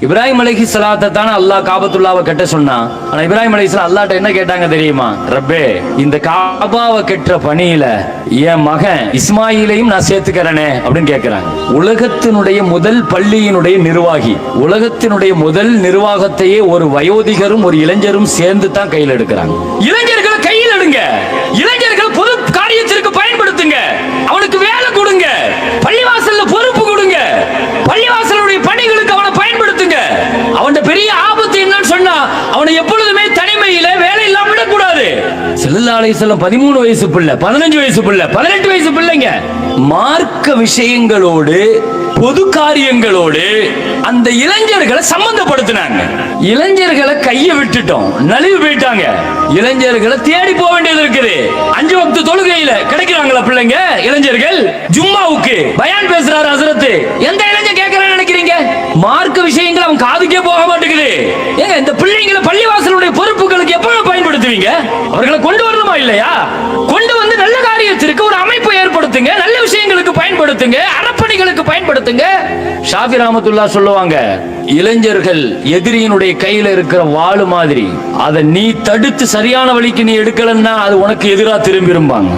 இப்ராஹிம் அலைஹிஸ்ஸலாத்தை தானே அல்லாஹ் காபத்துல்லாவை கட்ட சொன்னான். ஆனா இப்ராஹிம் அலைஹிஸ்ஸலாம் அல்லாஹ்ட்ட என்ன கேட்டாங்க தெரியுமா? ரப்பே, இந்த காபாவை கட்டுற பணியில என் மகன் இஸ்மாயிலையும் நான் சேர்த்துக்கிறேனே அப்படின்னு கேட்கிறாங்க. உலகத்தினுடைய முதல் பள்ளியினுடைய நிர்வாகி, உலகத்தினுடைய முதல் நிர்வாகத்தையே ஒரு வயோதிகரும் ஒரு இளைஞரும் சேர்ந்து தான் கையில் எடுக்கிறாங்க. இளைஞர்களை கையில் எடுங்க, இளைஞர்கள் பொது காரியத்திற்கு பயன்படுத்துங்க, அவனுக்கு வேலை கொடுங்க, பள்ளிவாசல்ல பொறுப்பு கொடுங்க, பள்ளிவாசலுடைய பணிகளுக்கு அவனை பயன்படுத்துங்க. அவன் பெரிய ஆபத்து என்னன்னு சொன்னா அவனை எப்பொழுதுமே தனிமையில வேலை இல்லாம விடக்கூடாது. ஸல்லல்லாஹு அலைஹி வஸல்லம் 13 வயசு பிள்ளை, 15 வயசு பிள்ளை, 18 வயசு பிள்ளைங்க மார்க்க விஷயங்களோடு பொது காரியங்களோடு அந்த இளைஞர்களை சம்பந்தப்படுத்தினாங்க. இளைஞர்களை கைய விட்டுட்டோம், நழுவி போயிட்டாங்க. இளைஞர்களை தேடி போக வேண்டியது இருக்குது. 5 வக்து தொழுகையில கிடைக்கிறாங்களா பிள்ளைங்க? இளைஞர்கள் ஜும்மாவுக்கு பயான் பேசுறாரு ஹஸ்ரத், எந்த இளைஞன் கேட்கறான்னு நினைக்கிறீங்க? மார்க்க விஷயங்கள் அவன் காதுக்கே போக மாட்டேங்குது. ஏங்க, இந்த பிள்ளைங்களை பள்ளிவாசலுடைய பொறுப்புகளுக்கு எப்ப பயன்படுத்துவீங்க? அவர்களை கொண்டு வரணுமா இல்லையா? கொண்டு வந்து நல்ல காரியத்திற்கு ஒரு அமைப்பை ஏற்படுத்துங்க, நல்ல விஷயங்களுக்கு பயன்படுத்துங்க, அறப்பணிகளுக்கு பயன்படுத்துங்க. ஷாஃபி ரஹ்மத்துல்லாஹ் சொல்லுவாங்க, இளைஞர்கள் எதிரியினுடைய கையில இருக்கிற வாளு மாதிரி, அதை நீ தடுத்து சரியான வழிக்கு நீ எடுக்கலன்னா அது உனக்கு எதிராக திரும்பிரும்பாங்க.